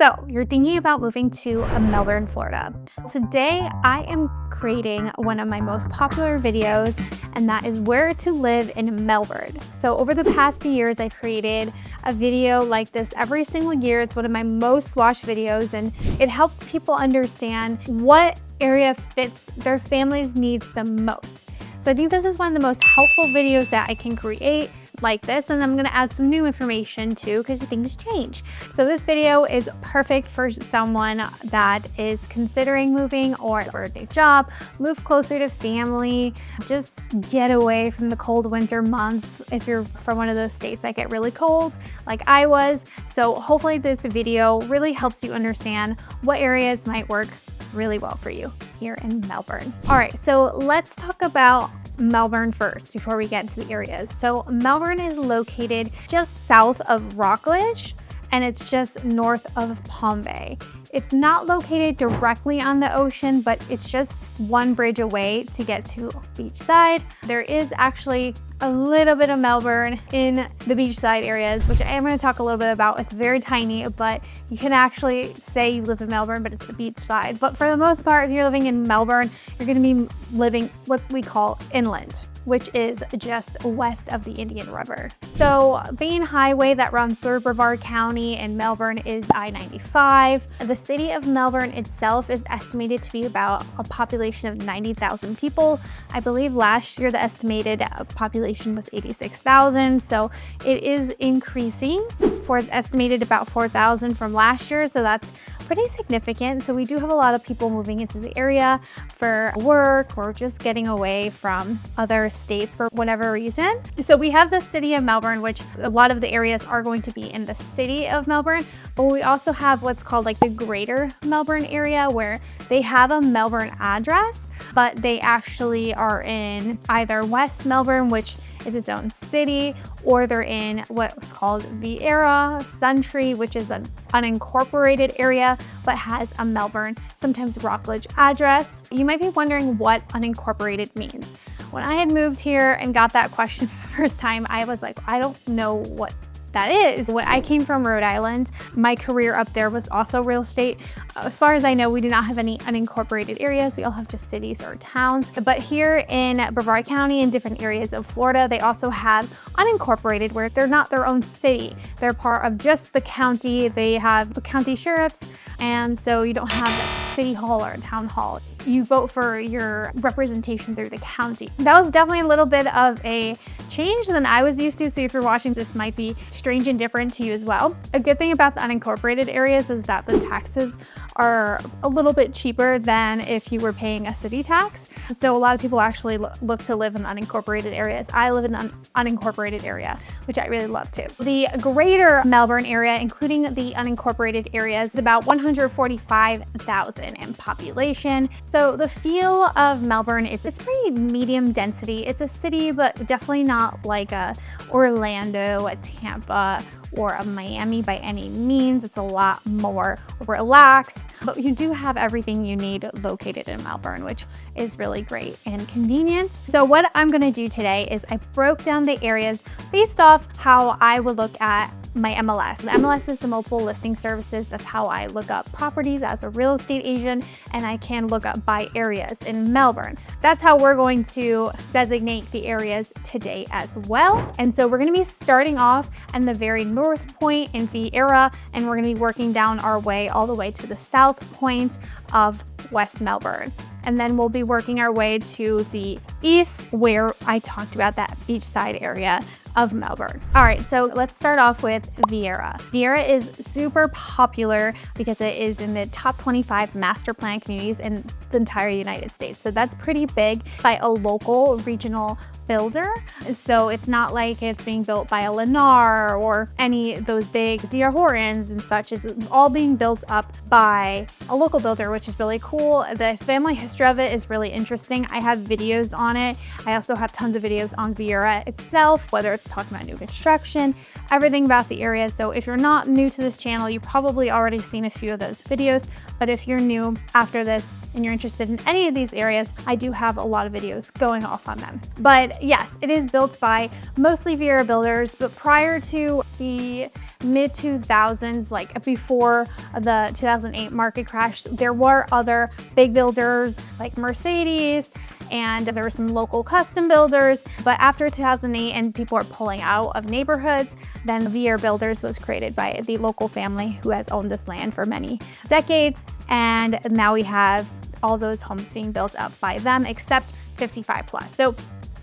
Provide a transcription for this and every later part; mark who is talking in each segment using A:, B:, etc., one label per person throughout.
A: So you're thinking about moving to Melbourne, Florida. Today, I am creating one of my most popular videos, and that is where to live in Melbourne. So over the past few years, I've created a video like this every single year. It's one of my most watched videos, and it helps people understand what area fits their family's needs the most. So I think this is one of the most helpful videos that I can create like this, and I'm gonna add some new information too because things change. So this video is perfect for someone that is considering moving or for a new job, move closer to family, just get away from the cold winter months if you're from one of those states that get really cold like I was. So hopefully this video really helps you understand what areas might work really well for you here in Melbourne. All right, so let's talk about Melbourne first before we get into the areas. So Melbourne is located just south of Rockledge, and it's just north of Palm Bay. It's not located directly on the ocean, but it's just one bridge away to get to Beachside. There is actually a little bit of Melbourne in the Beachside areas, which I am going to talk a little bit about. It's very tiny, but you can actually say you live in Melbourne, but it's the Beachside. But for the most part, if you're living in Melbourne, you're going to be living what we call inland, which is just west of the Indian River. So main highway that runs through Brevard County in Melbourne is I-95. The city of Melbourne itself is estimated to be about a population of 90,000 people. I believe last year the estimated population was 86,000. So it is increasing for estimated about 4,000 from last year. So that's pretty significant. So we do have a lot of people moving into the area for work or just getting away from other states for whatever reason. So we have the city of Melbourne, which a lot of the areas are going to be in the city of Melbourne, but we also have what's called like the greater Melbourne area, where they have a Melbourne address, but they actually are in either West Melbourne, which is its own city, or they're in what's called Viera, Suntree, which is an unincorporated area, but has a Melbourne, sometimes Rockledge address. You might be wondering what unincorporated means. When I had moved here and got that question for the first time, I was like, I don't know what that is. When I came from Rhode Island, my career up there was also real estate. As far as I know, we do not have any unincorporated areas. We all have just cities or towns. But here in Brevard County and different areas of Florida, they also have unincorporated, where they're not their own city. They're part of just the county. They have the county sheriffs, and so you don't have a city hall or a town hall. You vote for your representation through the county. That was definitely a little bit of a change than I was used to, so if you're watching, this might be strange and different to you as well. A good thing about the unincorporated areas is that the taxes are a little bit cheaper than if you were paying a city tax. So a lot of people actually look to live in unincorporated areas. I live in an unincorporated area, which I really love too. The greater Melbourne area, including the unincorporated areas, is about 145,000 in population. So the feel of Melbourne is it's pretty medium density. It's a city, but definitely not like a Orlando, a Tampa, or a Miami by any means. It's a lot more relaxed, but you do have everything you need located in Melbourne, which is really great and convenient. So what I'm gonna do today is I broke down the areas based off how I would look at my MLS. The MLS is the multiple listing services. That's how I look up properties as a real estate agent, and I can look up by areas in Melbourne. That's how we're going to designate the areas today as well. And so we're gonna be starting off in the very north point in Viera, and we're gonna be working down our way all the way to the south point of West Melbourne. And then we'll be working our way to the east, where I talked about that beachside area of Melbourne. All right, so let's start off with Viera. Viera is super popular because it is in the top 25 master plan communities in the entire United States. So that's pretty big by a local regional builder. So it's not like it's being built by a Lennar or any of those big D.R. Hortons and such. It's all being built up by a local builder, which is really cool. The family history of it is really interesting. I have videos on it. I also have tons of videos on Viera itself, whether it's It's talking about new construction, everything about the area. So if you're not new to this channel, you've probably already seen a few of those videos. But if you're new after this and you're interested in any of these areas, I do have a lot of videos going off on them. But yes, it is built by mostly Viera builders, but prior to the mid 2000s, like before the 2008 market crash, there were other big builders like Mercedes, and there were some local custom builders. But after 2008 and people are pulling out of neighborhoods, then Viera Builders was created by the local family who has owned this land for many decades. And now we have all those homes being built up by them, except 55 plus. So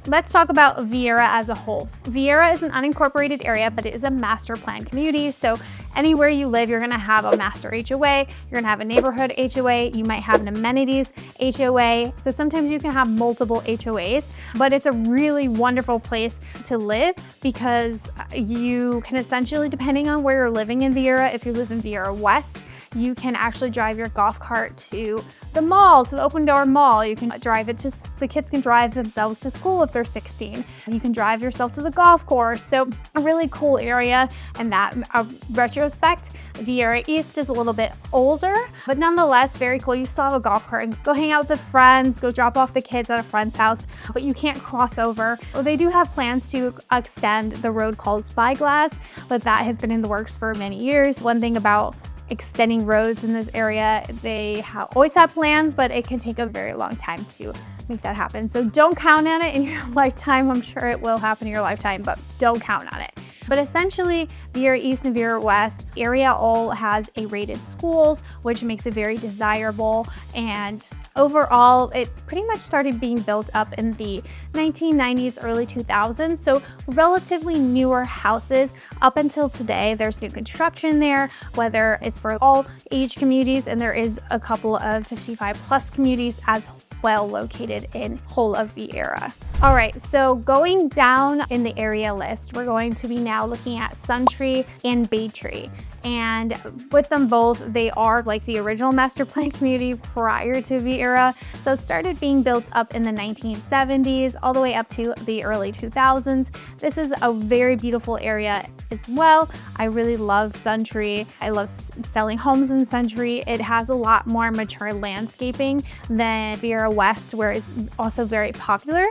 A: let's talk about Viera as a whole. Viera is an unincorporated area, but it is a master plan community. So anywhere you live, you're gonna have a master HOA, you're gonna have a neighborhood HOA, you might have an amenities HOA. So sometimes you can have multiple HOAs, but it's a really wonderful place to live because you can essentially, depending on where you're living in Viera, if you live in Viera West, you can actually drive your golf cart to the mall, to the open door mall. You can drive it to, the kids can drive themselves to school if they're 16. You can drive yourself to the golf course. So a really cool area in that retrospect. Viera East is a little bit older, but nonetheless very cool. You still have a golf cart and go hang out with friends, go drop off the kids at a friend's house, but you can't cross over. Well, they do have plans to extend the road called Spyglass, but that has been in the works for many years. One thing about extending roads in this area, they always have plans, but it can take a very long time to make that happen. So don't count on it in your lifetime. I'm sure it will happen in your lifetime, but don't count on it. But essentially, Viera East and Viera West area all has A-rated schools, which makes it very desirable. And overall, it pretty much started being built up in the 1990s, early 2000s. So relatively newer houses up until today. There's new construction there, whether it's for all age communities, and there is a couple of 55 plus communities as well located in whole of Viera. All right, so going down in the area list, we're going to be now looking at Suntree and Baytree. And with them both, they are like the original master plan community prior to Viera. So it started being built up in the 1970s all the way up to the early 2000s. This is a very beautiful area as well. I really love Suntree. I love selling homes in Suntree. It has a lot more mature landscaping than Viera West, where it's also very popular.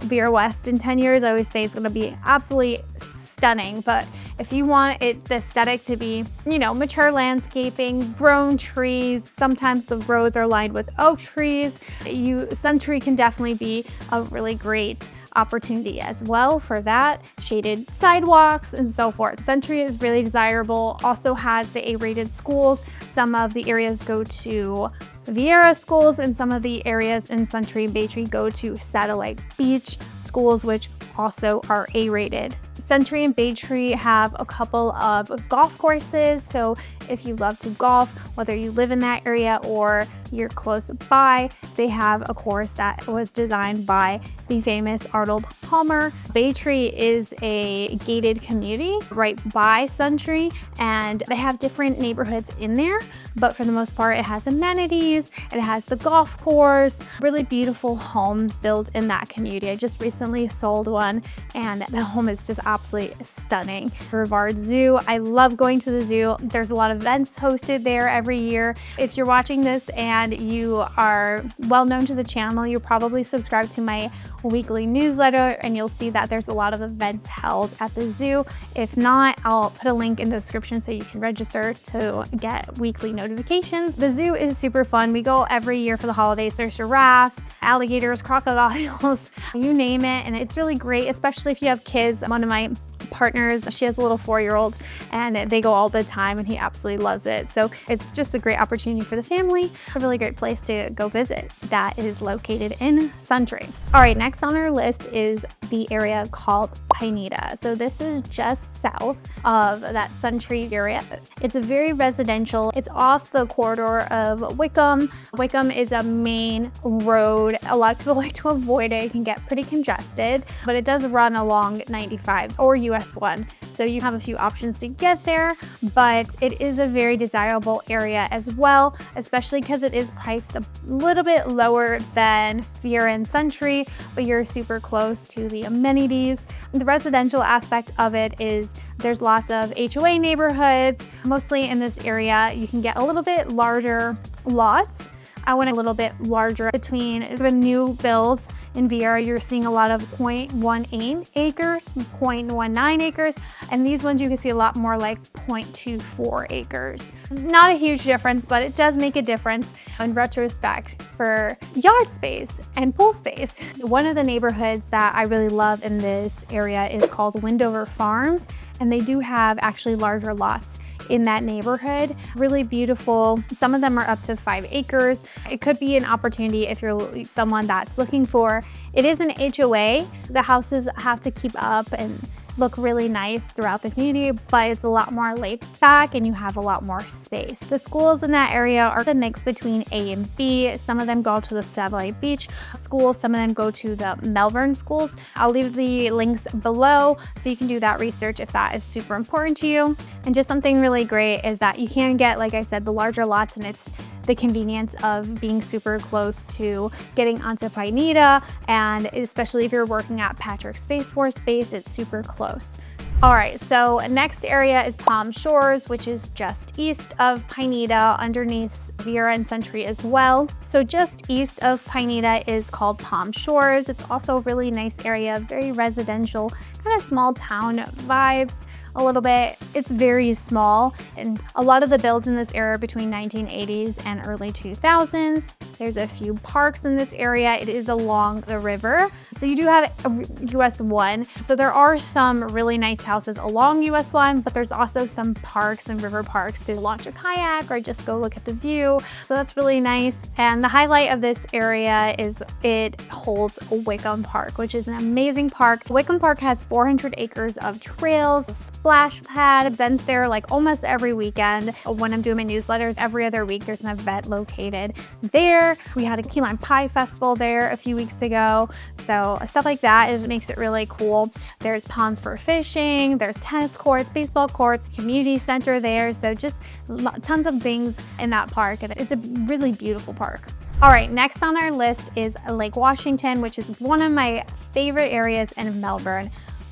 A: Viera West in 10 years, I always say it's gonna be absolutely stunning, but if you want the aesthetic to be, you know, mature landscaping, grown trees, sometimes the roads are lined with oak trees, Suntree can definitely be a really great opportunity as well for that. Shaded sidewalks and so forth. Suntree is really desirable, also has the A-rated schools. Some of the areas go to Viera schools, and some of the areas in Suntree and Baytree go to satellite beach schools, which also are A-rated. Suntree and Baytree have a couple of golf courses, so if you love to golf, whether you live in that area or you're close by, they have a course that was designed by the famous Arnold Palmer. Baytree is a gated community right by Suntree, and they have different neighborhoods in there, but for the most part, it has amenities, it has the golf course, really beautiful homes built in that community. I just recently sold one, and the home is just absolutely stunning. Brevard Zoo, I love going to the zoo. There's a lot of events hosted there every year. If you're watching this and you are well known to the channel, you're probably subscribed to my weekly newsletter, and you'll see that there's a lot of events held at the zoo. If not, I'll put a link in the description so you can register to get weekly notifications. The zoo is super fun. We go every year for the holidays. There's giraffes, alligators, crocodiles, you name it, and it's really great, especially if you have kids. One of my partners, she has a little 4-year-old, and they go all the time, and he absolutely loves it. So it's just a great opportunity for the family, a really great place to go visit that is located in Suntree. All right, next on our list is the area called Pineeta. So this is just south of that Suntree area. It's a very residential. It's off the corridor of Wickham. Wickham is a main road. A lot of people like to avoid it. It can get pretty congested, but it does run along 95 or US 1. So you have a few options to get there, but it is a very desirable area as well, especially because it is priced a little bit lower than Viera and Suntree, but you're super close to the amenities. The residential aspect of it is there's lots of HOA neighborhoods. Mostly in this area, you can get a little bit larger lots. I went a little bit larger. Between the new builds in Viera, you're seeing a lot of 0.18 acres, 0.19 acres, and these ones you can see a lot more like 0.24 acres. Not a huge difference, but it does make a difference in retrospect for yard space and pool space. One of the neighborhoods that I really love in this area is called Windover Farms, and they do have actually larger lots in that neighborhood. Really beautiful. Some of them are up to 5 acres. It could be an opportunity if you're someone that's looking for. It is an HOA. The houses have to keep up and look really nice throughout the community, but it's a lot more laid back and you have a lot more space. The schools in that area are the mix between A and B. Some of them go to the Satellite Beach schools, some of them go to the Melbourne schools. I'll leave the links below so you can do that research if that is super important to you. And just something really great is that you can get, like I said, the larger lots, and it's the convenience of being super close to getting onto Pineeta, and especially if you're working at Patrick Space Force Base, it's super close. All right, so next area is Palm Shores, which is just east of Pineeta, underneath Viera and Suntree as well. So just east of Pineeta is called Palm Shores. It's also a really nice area, very residential, kind of small town vibes. A little bit. It's very small, and a lot of the builds in this area are between 1980s and early 2000s. There's a few parks in this area. It is along the river. So you do have US 1. So there are some really nice houses along US 1, but there's also some parks and river parks to launch a kayak or just go look at the view. So that's really nice. And the highlight of this area is it holds Wickham Park, which is an amazing park. Wickham Park has 400 acres of trails, splash pad, events there like almost every weekend. When I'm doing my newsletters, every other week there's an event located there. We had a key lime pie festival there a few weeks ago. So stuff like that makes it really cool. There's ponds for fishing, there's tennis courts, baseball courts, community center there. So just tons of things in that park, and it's a really beautiful park. All right, next on our list is Lake Washington, which is one of my favorite areas in Melbourne.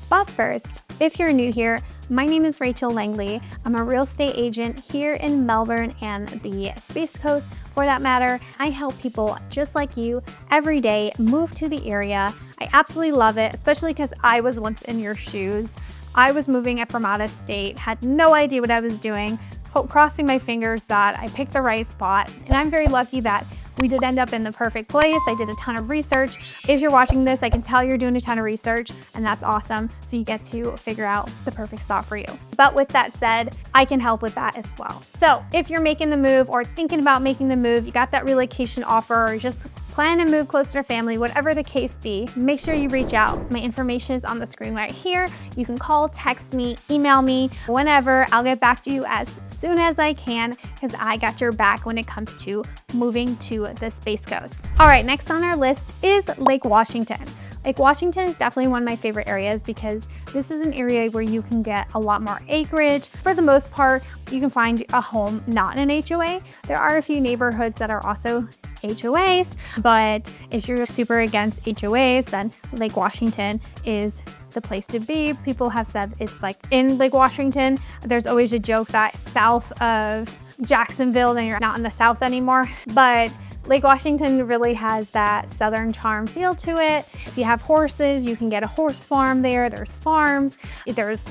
A: But first, if you're new here, my name is Rachel Langley. I'm a real estate agent here in Melbourne and the Space Coast for that matter. I help people just like you every day move to the area. I absolutely love it, especially because I was once in your shoes. I was moving from out of state, had no idea what I was doing, crossing my fingers that I picked the right spot, and I'm very lucky that we did end up in the perfect place. I did a ton of research. If you're watching this, I can tell you're doing a ton of research, and that's awesome. So you get to figure out the perfect spot for you. But with that said, I can help with that as well. So if you're making the move or thinking about making the move, you got that relocation offer, or just plan to move closer to family, whatever the case be, make sure you reach out. My information is on the screen right here. You can call, text me, email me, whenever. I'll get back to you as soon as I can, because I got your back when it comes to moving to the Space Coast. All right, next on our list is Lake Washington. Lake Washington is definitely one of my favorite areas because this is an area where you can get a lot more acreage. For the most part, you can find a home not in an HOA. There are a few neighborhoods that are also HOAs, but if you're super against HOAs, then Lake Washington is the place to be. People have said it's like in Lake Washington, there's always a joke that south of Jacksonville, then you're not in the south anymore, but Lake Washington really has that southern charm feel to it. If you have horses, you can get a horse farm there. There's farms. There's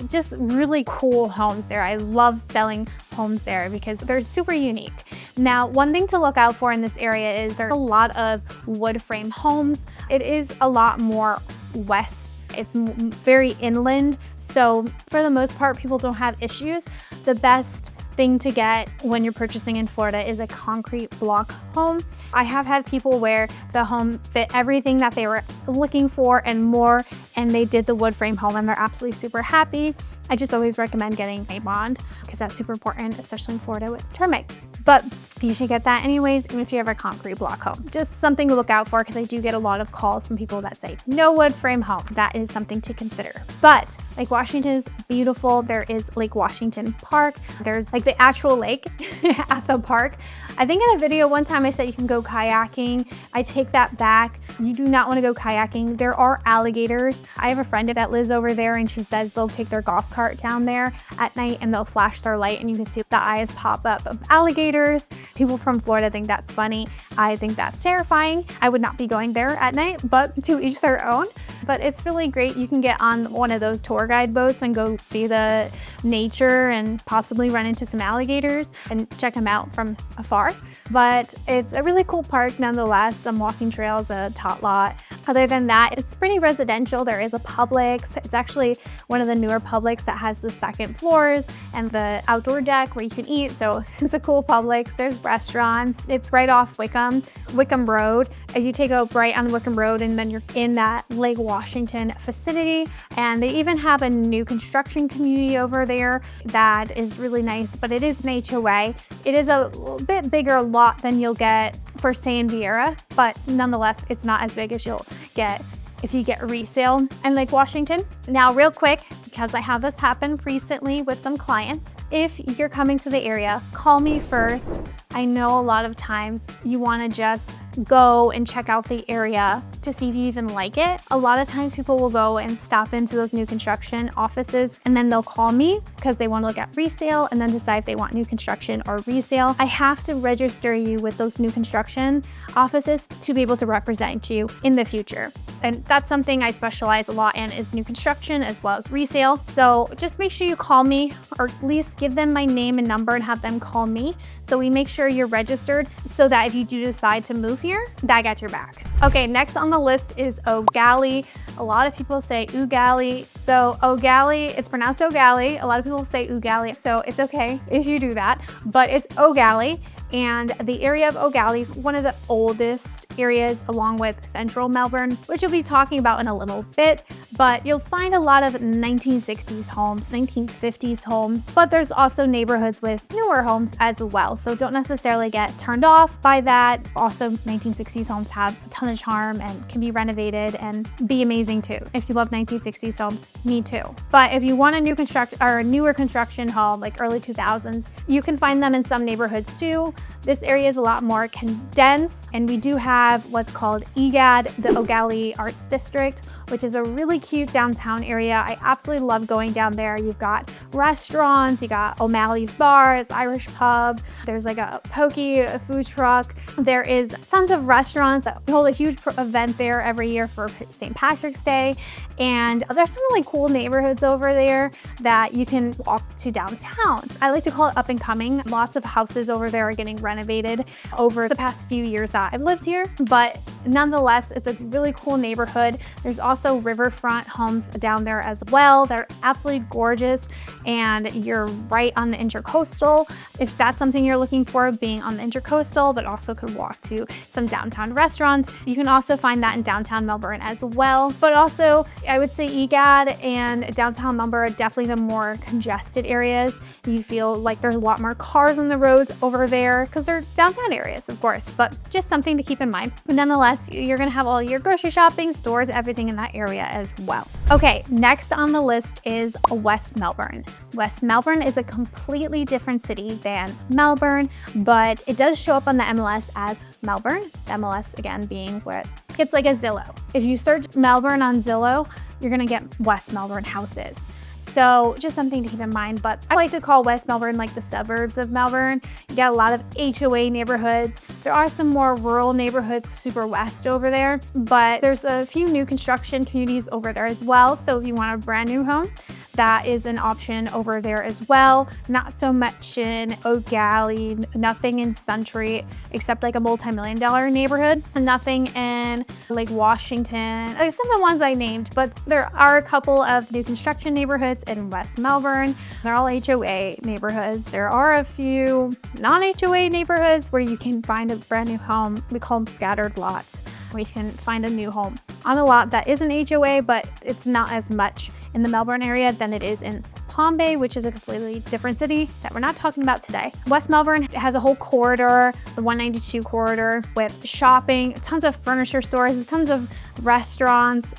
A: just really cool homes there. I love selling homes there because they're super unique. Now, one thing to look out for in this area is there's a lot of wood frame homes. It is a lot more west. It's very inland. So for the most part, people don't have issues. The best thing to get when you're purchasing in Florida is a concrete block home. I have had people where the home fit everything that they were looking for and more, and they did the wood frame home and they're absolutely super happy. I just always recommend getting a bond because that's super important, especially in Florida with termites. But you should get that anyways, even if you have a concrete block home. Just something to look out for, because I do get a lot of calls from people that say no wood frame home. That is something to consider. But Lake Washington is beautiful. There is Lake Washington Park. There's like the actual lake at the park. I think in a video one time I said you can go kayaking. I take that back. You do not want to go kayaking. There are alligators. I have a friend that lives over there, and she says they'll take their golf cart down there at night and they'll flash their light and you can see the eyes pop up of alligators. People from Florida think that's funny. I think that's terrifying. I would not be going there at night, but to each their own. But it's really great. You can get on one of those tour guide boats and go see the nature and possibly run into some alligators and check them out from afar. But it's a really cool park nonetheless. Some walking trails, a tot lot. Other than that, it's pretty residential. There is a Publix. It's actually one of the newer Publix that has the second floors and the outdoor deck where you can eat. So it's a cool Publix. There's restaurants. It's right off Wickham Road. As you take a right on Wickham Road, and then you're in that Lake Washington vicinity. And they even have a new construction community over there that is really nice, but it is an HOA. It is a little bit bigger lot than you'll get for, say, in Viera, but nonetheless, it's not as big as you'll get if you get resale in Lake Washington. Now, real quick, because I have this happen recently with some clients, if you're coming to the area, call me first. I know a lot of times you want to just go and check out the area to see if you even like it. A lot of times people will go and stop into those new construction offices and then they'll call me because they want to look at resale and then decide if they want new construction or resale. I have to register you with those new construction offices to be able to represent you in the future. And that's something I specialize a lot in, is new construction as well as resale. So just make sure you call me, or at least give them my name and number and have them call me, so we make sure you're registered so that if you do decide to move here, that I got your back. Okay, next on the list is Gallie. A lot of people say Gallie. So Gallie, it's pronounced Gallie. A lot of people say Gallie, so it's okay if you do that, but it's Gallie. And the area of Gallie is one of the oldest areas, along with central Melbourne, which we'll be talking about in a little bit. But you'll find a lot of 1960s homes, 1950s homes, but there's also neighborhoods with newer homes as well. So don't necessarily get turned off by that. Also, 1960s homes have a ton of charm and can be renovated and be amazing too. If you love 1960s homes, me too. But if you want a newer construction home, like early 2000s, you can find them in some neighborhoods too. This area is a lot more condensed, and we do have what's called EGAD, the Gallie Arts District, which is a really cute downtown area. I absolutely love going down there. You've got restaurants, you got O'Malley's Bar, it's Irish pub, there's like a pokey, a food truck. There is tons of restaurants that hold a huge event there every year for St. Patrick's Day. And there's some really cool neighborhoods over there that you can walk to downtown. I like to call it up and coming. Lots of houses over there are getting renovated over the past few years that I've lived here, but nonetheless, it's a really cool neighborhood. There's also riverfront homes down there as well. They're absolutely gorgeous, and you're right on the intercoastal. If that's something you're looking for, being on the intercoastal, but also could walk to some downtown restaurants. You can also find that in downtown Melbourne as well. But also, I would say EGAD and downtown Melbourne are definitely the more congested areas. You feel like there's a lot more cars on the roads over there because they're downtown areas, of course, but just something to keep in mind. But nonetheless, you're gonna have all your grocery shopping, stores, everything in that area as well. Okay, next on the list is West Melbourne. West Melbourne is a completely different city than Melbourne, but it does show up on the MLS as Melbourne. The MLS, again, being where it's like a Zillow. If you search Melbourne on Zillow, you're gonna get West Melbourne houses. So just something to keep in mind, but I like to call West Melbourne like the suburbs of Melbourne. You got a lot of HOA neighborhoods. There are some more rural neighborhoods super west over there, but there's a few new construction communities over there as well. So if you want a brand new home, that is an option over there as well. Not so much in Gallie, nothing in Suntree, except like a multi-million-dollar neighborhood, and nothing in Lake Washington, like some of the ones I named, but there are a couple of new construction neighborhoods in West Melbourne. They're all HOA neighborhoods. There are a few non-HOA neighborhoods where you can find a brand new home. We call them scattered lots, where you can find a new home on a lot that is an HOA, but it's not as much in the Melbourne area than it is in Palm Bay, which is a completely different city that we're not talking about today. West Melbourne has a whole corridor, the 192 corridor, with shopping, tons of furniture stores, tons of restaurants.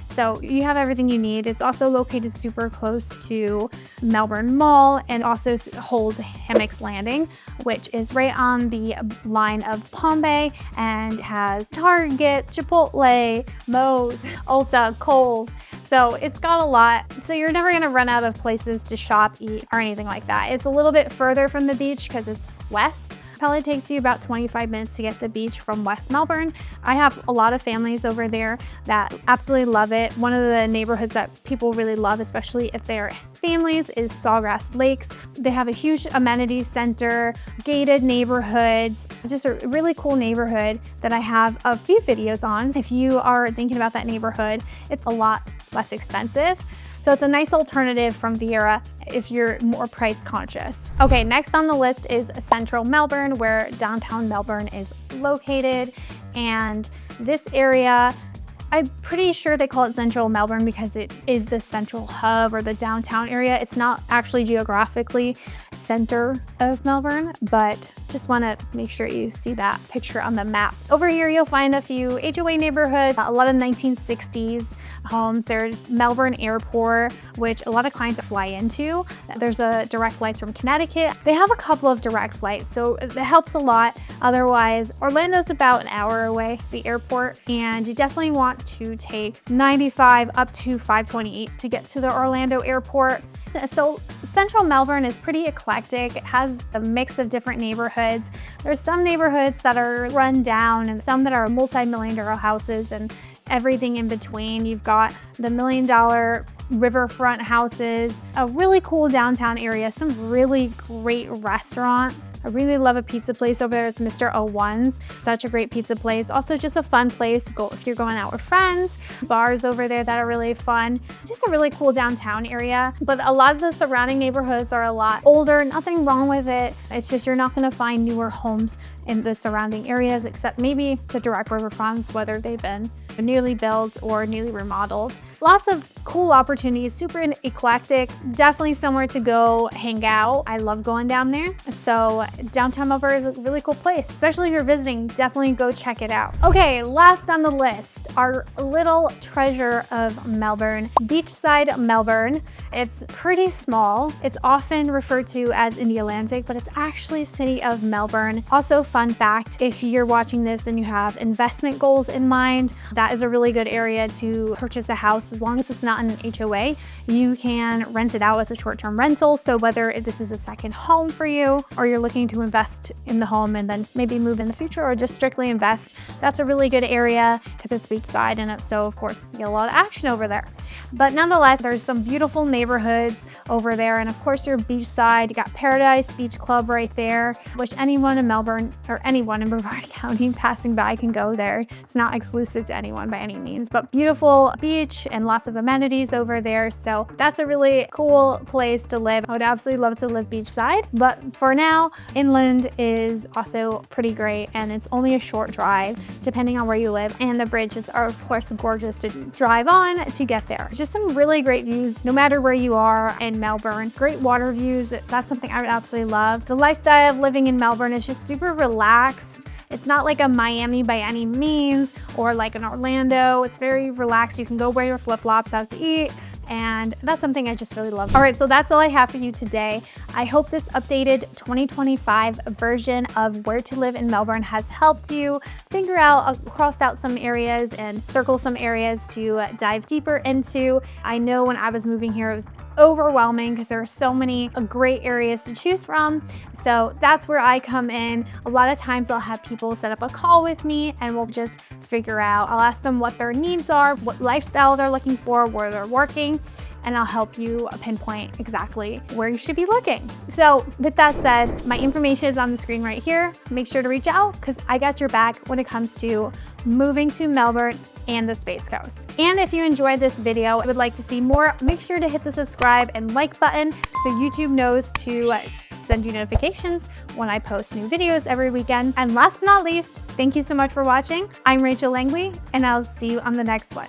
A: So you have everything you need. It's also located super close to Melbourne Mall and also holds Hammocks Landing, which is right on the line of Palm Bay and has Target, Chipotle, Moe's, Ulta, Kohl's. So it's got a lot. So you're never gonna run out of places to shop, eat, or anything like that. It's a little bit further from the beach because it's west. Probably takes you about 25 minutes to get to the beach from West Melbourne. I have a lot of families over there that absolutely love it. One of the neighborhoods that people really love, especially if they're families, is Sawgrass Lakes. They have a huge amenity center, gated neighborhoods, just a really cool neighborhood that I have a few videos on. If you are thinking about that neighborhood, it's a lot less expensive. So it's a nice alternative from Viera if you're more price conscious. Okay, next on the list is central Melbourne, where downtown Melbourne is located. And this area, I'm pretty sure they call it central Melbourne because it is the central hub or the downtown area. It's not actually geographically center of Melbourne, but just want to make sure you see that picture on the map. Over here, you'll find a few HOA neighborhoods, a lot of 1960s homes. There's Melbourne Airport, which a lot of clients fly into. There's a direct flights from Connecticut. They have a couple of direct flights, so it helps a lot. Otherwise, Orlando's about an hour away, the airport, and you definitely want to take 95 up to 528 to get to the Orlando airport. So central Melbourne is pretty eclectic. It has a mix of different neighborhoods. There's some neighborhoods that are run down and some that are multi-million-dollar houses and everything in between. You've got the $1 million riverfront houses, a really cool downtown area, some really great restaurants. I really love a pizza place over there. It's Mr. O1's. Such a great pizza place. Also just a fun place to go if you're going out with friends. Bars over there that are really fun. Just a really cool downtown area. But a lot of the surrounding neighborhoods are a lot older. Nothing wrong with it. It's just you're not going to find newer homes in the surrounding areas, except maybe the direct riverfronts, whether they've been newly built or newly remodeled. Lots of cool opportunities, super eclectic, definitely somewhere to go hang out. I love going down there. So downtown Melbourne is a really cool place, especially if you're visiting, definitely go check it out. Okay, last on the list, our little treasure of Melbourne, Beachside, Melbourne. It's pretty small. It's often referred to as in the Atlantic, but it's actually City of Melbourne. Also, fun fact, if you're watching this and you have investment goals in mind, that is a really good area to purchase a house. As long as it's not in an HOA, you can rent it out as a short-term rental. So whether this is a second home for you or you're looking to invest in the home and then maybe move in the future or just strictly invest, that's a really good area because it's beachside and so of course you get a lot of action over there. But nonetheless, there's some beautiful neighborhoods over there, and of course you're beachside. You got Paradise Beach Club right there, which anyone in Melbourne or anyone in Brevard County passing by can go there. It's not exclusive to anyone by any means, but beautiful beach and lots of amenities over there. So that's a really cool place to live. I would absolutely love to live beachside, but for now, inland is also pretty great, and it's only a short drive depending on where you live, and the bridges are of course gorgeous to drive on to get there. Just some really great views no matter where you are in Melbourne. Great water views. That's something I would absolutely love. The lifestyle of living in Melbourne is just super relaxed. It's not like a Miami by any means or like an Orlando. It's very relaxed. You can go wear your flip-flops out to eat, and that's something I just really love. All right, so that's all I have for you today. I hope this updated 2025 version of Where to Live in Melbourne has helped you figure out, cross out some areas and circle some areas to dive deeper into. I know when I was moving here, it was overwhelming because there are so many great areas to choose from. So that's where I come in. A lot of times I'll have people set up a call with me and we'll just figure out, I'll ask them what their needs are, what lifestyle they're looking for, where they're working, and I'll help you pinpoint exactly where you should be looking. So with that said, my information is on the screen right here. Make sure to reach out because I got your back when it comes to moving to Melbourne and the Space Coast. And if you enjoyed this video and would like to see more, make sure to hit the subscribe and like button so YouTube knows to send you notifications when I post new videos every weekend. And last but not least, thank you so much for watching. I'm Rachel Langley, and I'll see you on the next one.